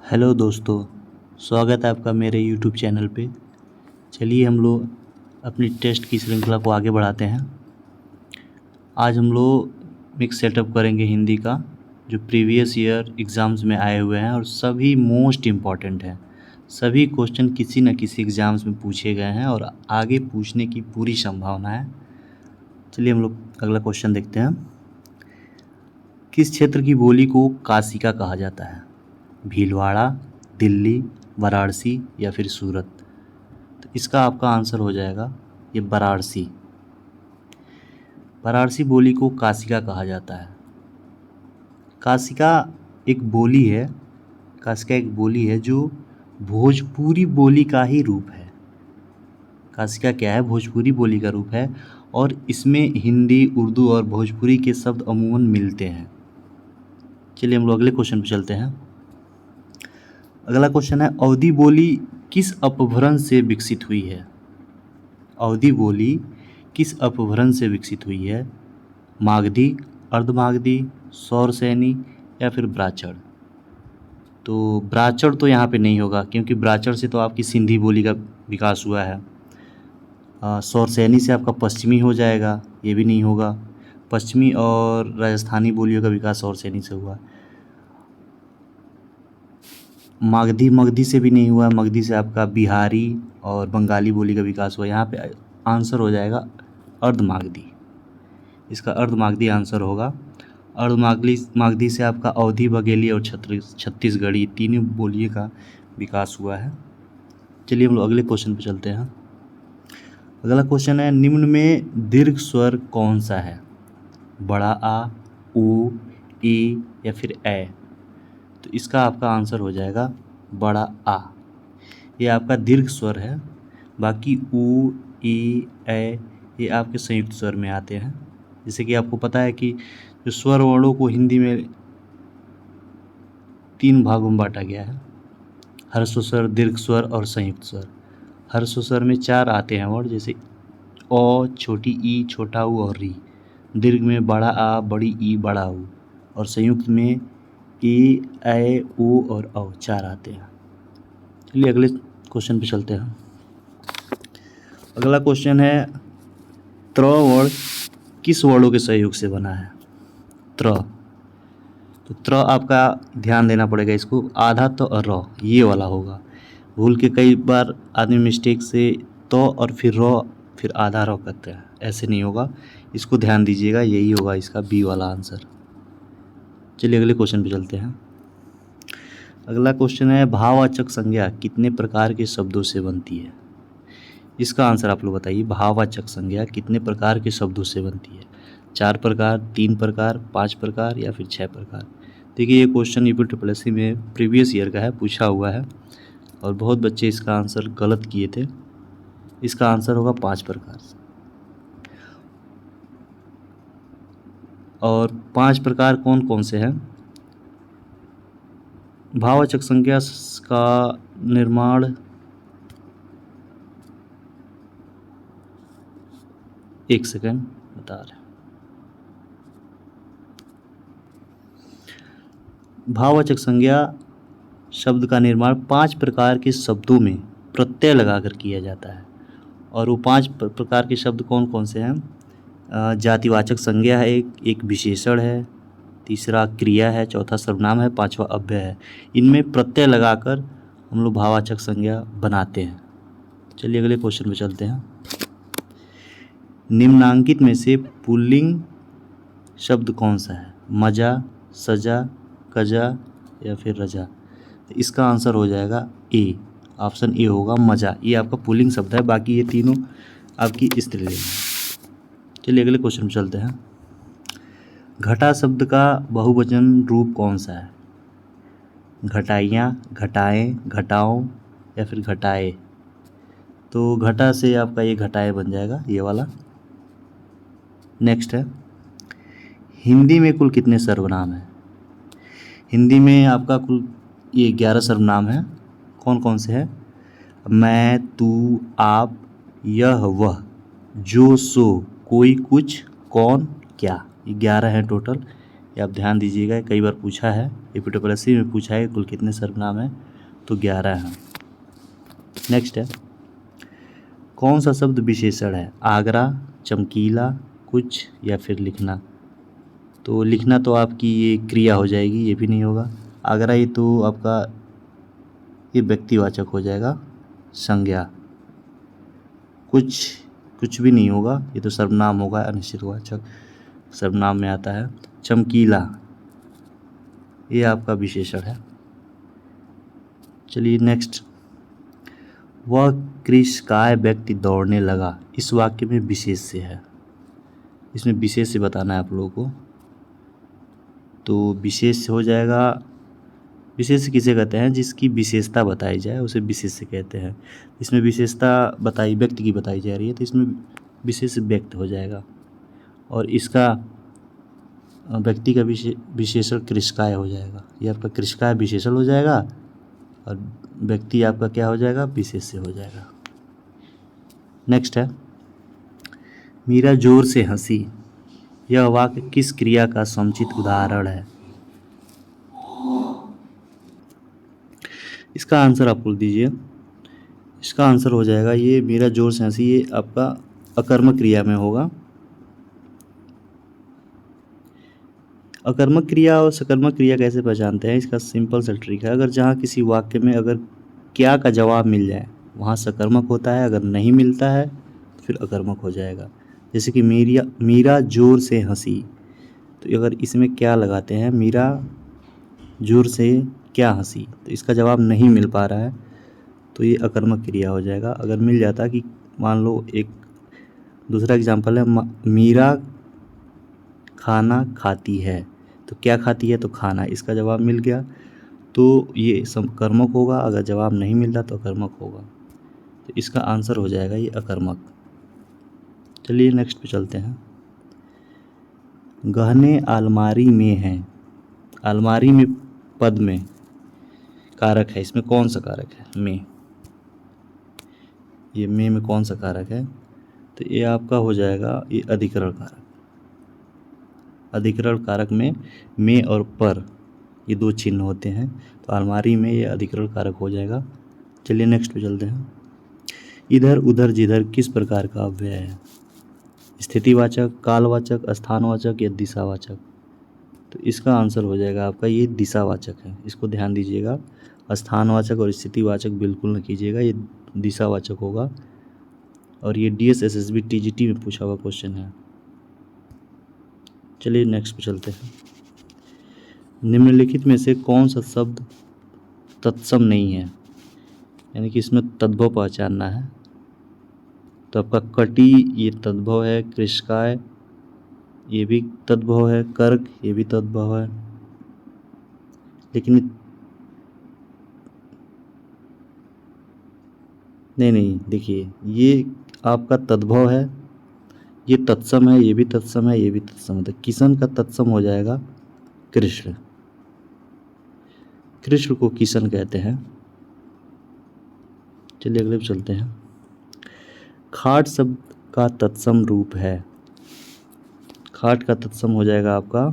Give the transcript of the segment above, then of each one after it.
Hello दोस्तों, स्वागत है आपका मेरे यूट्यूब चैनल पे। चलिए हम लोग अपनी टेस्ट की श्रृंखला को आगे बढ़ाते हैं। आज हम लोग एक सेटअप करेंगे हिंदी का, जो प्रीवियस ईयर एग्ज़ाम्स में आए हुए हैं और सभी मोस्ट इम्पॉर्टेंट हैं। सभी क्वेश्चन किसी न किसी एग्ज़ाम्स में पूछे गए हैं और आगे पूछने की पूरी संभावना है। चलिए हम लोग अगला क्वेश्चन देखते हैं। किस क्षेत्र की बोली को काशिका कहा जाता है? भीलवाड़ा, दिल्ली, वाराणसी या फिर सूरत? तो इसका आपका आंसर हो जाएगा ये वाराणसी। वाराणसी बोली को काशिका कहा जाता है। काशिका एक बोली है, काशिका एक बोली है जो भोजपुरी बोली का ही रूप है। काशिका क्या है? भोजपुरी बोली का रूप है और इसमें हिंदी, उर्दू और भोजपुरी के शब्द अमूमन मिलते हैं। चलिए हम लोग अगले क्वेश्चन पे चलते हैं। अगला क्वेश्चन है, अवधी बोली किस अपभ्रंश से विकसित हुई है? अवधी बोली किस अपभ्रंश से विकसित हुई है? मागधी, अर्धमागधी, सौरसैनी या फिर ब्राह्मण? तो ब्राह्मण तो यहाँ पे नहीं होगा, क्योंकि ब्राह्मण से तो आपकी सिंधी बोली का विकास हुआ है। सौरसैनी से आपका पश्चिमी हो जाएगा, ये भी नहीं होगा। पश्चिमी और राजस्थानी बोलियों का विकास सौरसैनी से हुआ। मगधी से भी नहीं हुआ। मगधी से आपका बिहारी और बंगाली बोली का विकास हुआ। यहाँ पे आंसर हो जाएगा अर्धमागधी। इसका अर्धमागधी आंसर होगा। अर्धमागधी से आपका अवधी, बघेली और छत्तीसगढ़ी तीनों बोलियों का विकास हुआ है। चलिए हम लोग अगले क्वेश्चन पे चलते हैं। अगला क्वेश्चन है, निम्न में दीर्घ स्वर कौन सा है? बड़ा आ, उ, ई या फिर ए? तो इसका आपका आंसर हो जाएगा बड़ा आ। ये आपका दीर्घ स्वर है। बाकी उ, ई, ए ये आपके संयुक्त स्वर में आते हैं। जैसे कि आपको पता है कि जो स्वर वर्णों को हिंदी में 3 भागों में बांटा गया है, हर्ष स्वर, दीर्घ स्वर और संयुक्त स्वर। हर्ष स्वर में 4 आते हैं वर्ड, जैसे ओ, छोटी ई, छोटा ऊ और री। दीर्घ में बड़ा आ, बड़ी ई, बड़ा ऊ। और संयुक्त में ई, ए, ऊ और औ 4 आते हैं। चलिए अगले क्वेश्चन पे चलते हैं। अगला क्वेश्चन है, त्र वर्ण किस वर्णों के सहयोग से बना है? त्र। तो त्र आपका ध्यान देना पड़ेगा, इसको आधा तो और र ये वाला होगा। भूल के कई बार आदमी मिस्टेक से तो और फिर र फिर आधा र करते हैं, ऐसे नहीं होगा। इसको ध्यान दीजिएगा, यही होगा इसका बी वाला आंसर। चलिए अगले क्वेश्चन पे चलते हैं। अगला क्वेश्चन है, भाववाचक संज्ञा कितने प्रकार के शब्दों से बनती है? इसका आंसर आप लोग बताइए। भाववाचक संज्ञा कितने प्रकार के शब्दों से बनती है? 4 प्रकार, 3 प्रकार, 5 प्रकार या फिर 6 प्रकार? देखिए ये क्वेश्चन यूपीएससी में प्रीवियस ईयर का है, पूछा हुआ है और बहुत बच्चे इसका आंसर गलत किए थे। इसका आंसर होगा 5 प्रकार से। और 5 प्रकार कौन कौन से हैं? भाववाचक संज्ञा का निर्माण एक सेकंड बता रहे। भाववाचक संज्ञा शब्द का निर्माण 5 प्रकार के शब्दों में प्रत्यय लगाकर किया जाता है। और वो 5 प्रकार के शब्द कौन कौन से हैं? जातिवाचक संज्ञा है, एक विशेषण है, तीसरा क्रिया है, चौथा सर्वनाम है, 5वां अव्यय है। इनमें प्रत्यय लगाकर हम लोग भाववाचक संज्ञा बनाते हैं। चलिए अगले क्वेश्चन पे चलते हैं। निम्नांकित में से पुल्लिंग शब्द कौन सा है? मजा, सजा, कजा या फिर रजा? तो इसका आंसर हो जाएगा ए। ऑप्शन ए होगा मजा। ये आपका पुल्लिंग शब्द है, बाकी ये तीनों आपकी स्त्रीलिंग है। चलिए अगले क्वेश्चन पे चलते हैं। घटा शब्द का बहुवचन रूप कौन सा है? घटाइयाँ, घटाएं, घटाओं या फिर घटाए? तो घटा से आपका ये घटाए बन जाएगा, ये वाला। नेक्स्ट है, हिंदी में कुल कितने सर्वनाम हैं? हिंदी में आपका कुल ये 11 सर्वनाम है। कौन कौन से हैं? मैं, तू, आप, यह, वह, जो, सो, कोई, कुछ, कौन, क्या। ये 11 हैं टोटल। ये आप ध्यान दीजिएगा, कई बार पूछा है, एपिटोप्लेसी में पूछा है कुल कितने सर्वनाम हैं, तो 11 हैं। नेक्स्ट है, कौन सा शब्द विशेषण है? आगरा, चमकीला, कुछ या फिर लिखना। तो लिखना तो आपकी ये क्रिया हो जाएगी, ये भी नहीं होगा। आगरा ये तो आपका ये व्यक्तिवाचक हो जाएगा, संज्ञा। कुछ भी नहीं होगा, ये तो सर्वनाम होगा, अनिश्चितवाचक सर्वनाम में आता है। चमकीला ये आपका विशेषण है। चलिए नेक्स्ट, वह कृशकाय व्यक्ति दौड़ने लगा, इस वाक्य में विशेष से है, इसमें विशेष से बताना है आप लोगों को। तो विशेष से हो जाएगा, विशेष किसे कहते हैं? जिसकी विशेषता बताई जाए उसे विशेष से कहते हैं। इसमें विशेषता बताई, व्यक्ति की बताई जा रही है, तो इसमें विशेष व्यक्त हो जाएगा। और इसका व्यक्ति का विशेषण कृशकाय हो जाएगा, ये आपका कृशकाय विशेषण हो जाएगा और व्यक्ति आपका क्या हो जाएगा? विशेष से हो जाएगा। नेक्स्ट है, मीरा जोर से हंसी, यह वाक्य किस क्रिया का समुचित उदाहरण है? इसका आंसर आप बोल दीजिए। इसका आंसर हो जाएगा ये मीरा जोर से हंसी, ये आपका अकर्मक क्रिया में होगा। अकर्मक क्रिया और सकर्मक क्रिया कैसे पहचानते हैं? इसका सिंपल सा ट्रिक है, अगर जहाँ किसी वाक्य में अगर क्या का जवाब मिल जाए वहाँ सकर्मक होता है, अगर नहीं मिलता है तो फिर अकर्मक हो जाएगा। जैसे कि मीरा जोर से हंसी, तो अगर इसमें क्या लगाते हैं, मीरा जोर से क्या हंसी, तो इसका जवाब नहीं मिल पा रहा है तो ये अकर्मक क्रिया हो जाएगा। अगर मिल जाता कि मान लो, एक दूसरा एग्जांपल है, मीरा खाना खाती है, तो क्या खाती है? तो खाना, इसका जवाब मिल गया तो ये कर्मक होगा, अगर जवाब नहीं मिलता तो अकर्मक होगा, तो इसका आंसर हो जाएगा ये अकर्मक। चलिए नेक्स्ट पे चलते हैं, गहने अलमारी में हैं, अलमारी में पद में कारक है, इसमें कौन सा कारक है? में, ये में कौन सा कारक है? तो ये आपका हो जाएगा ये अधिकरण कारक। अधिकरण कारक में और पर ये दो चिन्ह होते हैं, तो अलमारी में ये अधिकरण कारक हो जाएगा। चलिए नेक्स्ट पे चलते हैं, इधर उधर जिधर किस प्रकार का अव्यय है? स्थितिवाचक, कालवाचक, स्थानवाचक या दिशावाचक? तो इसका आंसर हो जाएगा आपका ये दिशावाचक है, इसको ध्यान दीजिएगा। स्थानवाचक और स्थितिवाचक बिल्कुल न कीजिएगा, ये दिशावाचक होगा। और ये DS SSB TGT में पूछा हुआ क्वेश्चन है। चलिए नेक्स्ट पे चलते हैं, निम्नलिखित में से कौन सा शब्द तत्सम नहीं है? यानी कि इसमें तद्भव पहचानना है। तो आपका कटी ये तद्भव है, कृशकाय ये भी तद्भव है, कर्क ये भी तद्भव है, लेकिन नहीं देखिए, ये आपका तद्भव है, ये तत्सम है, ये भी तत्सम है, ये भी तत्सम है। तो किशन का तत्सम हो जाएगा कृष्ण, कृष्ण को किशन कहते हैं। चलिए अगले पे चलते हैं, खाट शब्द का तत्सम रूप है, खाट का तत्सम हो जाएगा आपका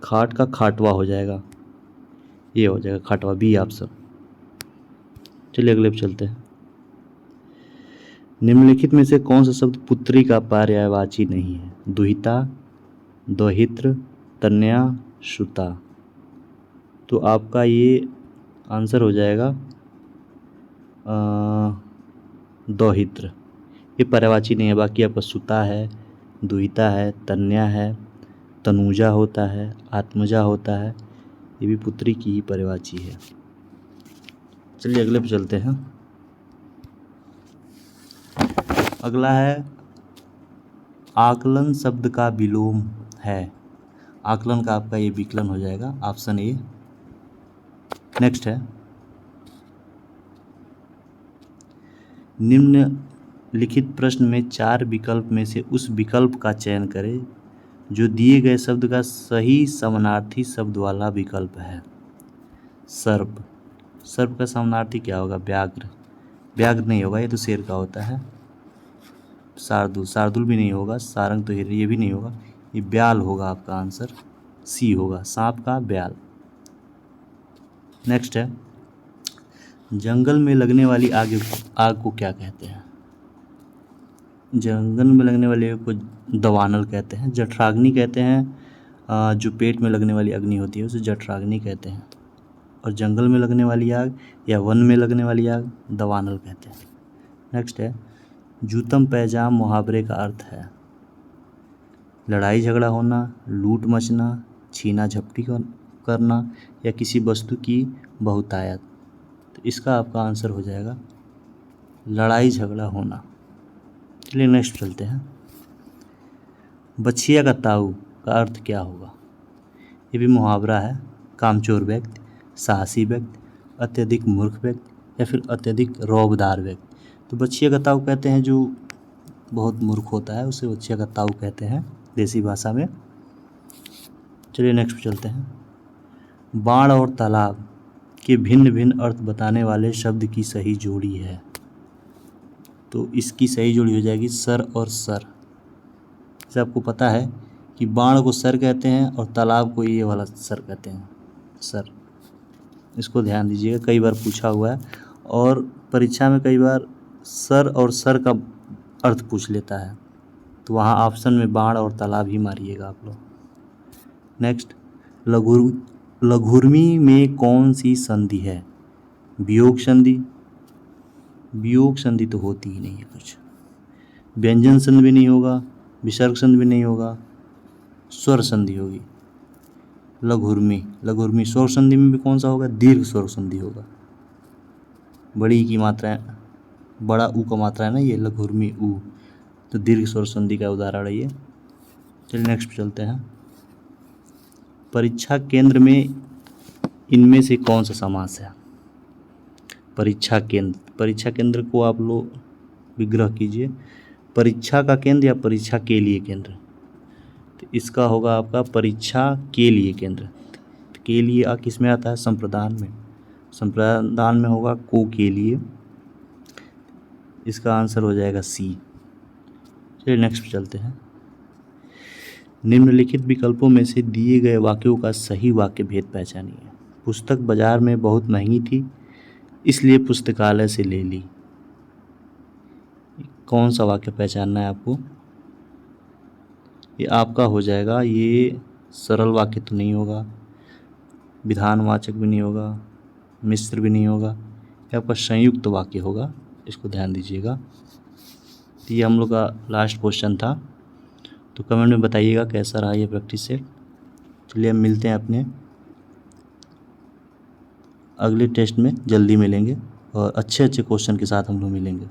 खाट का खाटवा हो जाएगा, ये हो जाएगा खाटवा, बी ऑप्शन। चलिए अगले पे चलते हैं, निम्नलिखित में से कौन सा शब्द पुत्री का पर्यायवाची नहीं है? दुहिता, दोहित्र, तनया, श्रुता। तो आपका ये आंसर हो जाएगा दोहित्र, ये पर्यायवाची नहीं है। बाकी आपका सुता है, दुहिता है, तन्या है, तनुजा होता है, आत्मजा होता है, ये भी पुत्री की ही पर्यायवाची है। चलिए अगले पे चलते हैं, अगला है आकलन शब्द का विलोम है, आकलन का आपका ये विकलन हो जाएगा, ऑप्शन ए। नेक्स्ट है, निम्नलिखित प्रश्न में 4 विकल्प में से उस विकल्प का चयन करें जो दिए गए शब्द का सही समानार्थी शब्द वाला विकल्प है। सर्प, सर्प का समानार्थी क्या होगा? व्याघ्र, व्याघ्र नहीं होगा, ये तो शेर का होता है। शार्दुल, शार्दुल भी नहीं होगा, सारंग तो ये भी नहीं होगा, ये ब्याल होगा आपका आंसर, सी होगा, सांप का ब्याल। नेक्स्ट है, जंगल में लगने वाली आग को क्या कहते हैं? जंगल में लगने वाली आग को दवानल कहते हैं, जठराग्नि कहते हैं, जो पेट में लगने वाली अग्नि होती है उसे जठराग्नि कहते हैं, और जंगल में लगने वाली आग या वन में लगने वाली आग दवानल कहते हैं। नेक्स्ट है, जूतम पैजाम मुहावरे का अर्थ है? लड़ाई झगड़ा होना, लूट मचना, छीना झपटी करना, या किसी वस्तु की बहुतायत। तो इसका आपका आंसर हो जाएगा लड़ाई झगड़ा होना। चलिए नेक्स्ट चलते हैं, बछिया का ताऊ का अर्थ क्या होगा? ये भी मुहावरा है, कामचोर व्यक्ति, साहसी व्यक्ति, अत्यधिक मूर्ख व्यक्ति, या फिर अत्यधिक रौबदार व्यक्ति। तो बछिया का ताऊ कहते हैं जो बहुत मूर्ख होता है उसे बछिया का ताऊ कहते हैं देसी भाषा में। चलिए नेक्स्ट पे चलते हैं, बाण और तालाब के भिन्न भिन्न अर्थ बताने वाले शब्द की सही जोड़ी है? तो इसकी सही जोड़ी हो जाएगी सर और सर। जैसे आपको पता है कि बाण को सर कहते हैं और तालाब को ये वाला सर कहते हैं, सर। इसको ध्यान दीजिएगा, कई बार पूछा हुआ है और परीक्षा में कई बार सर और सर का अर्थ पूछ लेता है, तो वहाँ ऑप्शन में बाण और तालाब ही मारिएगा आप लोग। नेक्स्ट, लघुर्मी में कौन सी संधि है? वियोग संधि, वियोग संधि तो होती ही नहीं है कुछ, व्यंजन संधि भी नहीं होगा, विसर्ग संधि भी नहीं होगा, स्वर संधि होगी। लघुर्मी स्वर संधि में भी कौन सा होगा? दीर्घ स्वर संधि होगा। बड़ी की मात्रा है, बड़ा ऊ का मात्रा है ना ये, लघुर्मी ऊ, तो दीर्घ स्वर संधि का उदाहरण है ये। चलिए नेक्स्ट पे चलते हैं, परीक्षा केंद्र में इनमें से कौन सा समास है? परीक्षा केंद्र को आप लोग विग्रह कीजिए, परीक्षा का केंद्र या परीक्षा के लिए केंद्र। तो इसका होगा आपका परीक्षा के लिए केंद्र। के लिए किस में आता है? संप्रदान में। संप्रदान में होगा को के लिए, इसका आंसर हो जाएगा सी। चलिए नेक्स्ट पे चलते हैं, निम्नलिखित विकल्पों में से दिए गए वाक्यों का सही वाक्य भेद पहचानिए। पुस्तक बाजार में बहुत महंगी थी इसलिए पुस्तकालय से ले ली। कौन सा वाक्य पहचानना है आपको? ये आपका हो जाएगा, ये सरल वाक्य तो नहीं होगा, विधानवाचक भी नहीं होगा, मिश्र भी नहीं होगा, ये आपका संयुक्त वाक्य होगा, इसको ध्यान दीजिएगा। तो ये हम लोग का लास्ट क्वेश्चन था, तो कमेंट में बताइएगा कैसा रहा ये प्रैक्टिस सेट। चलिए हम मिलते हैं अपने अगले टेस्ट में, जल्दी मिलेंगे और अच्छे क्वेश्चन के साथ हम लोग मिलेंगे।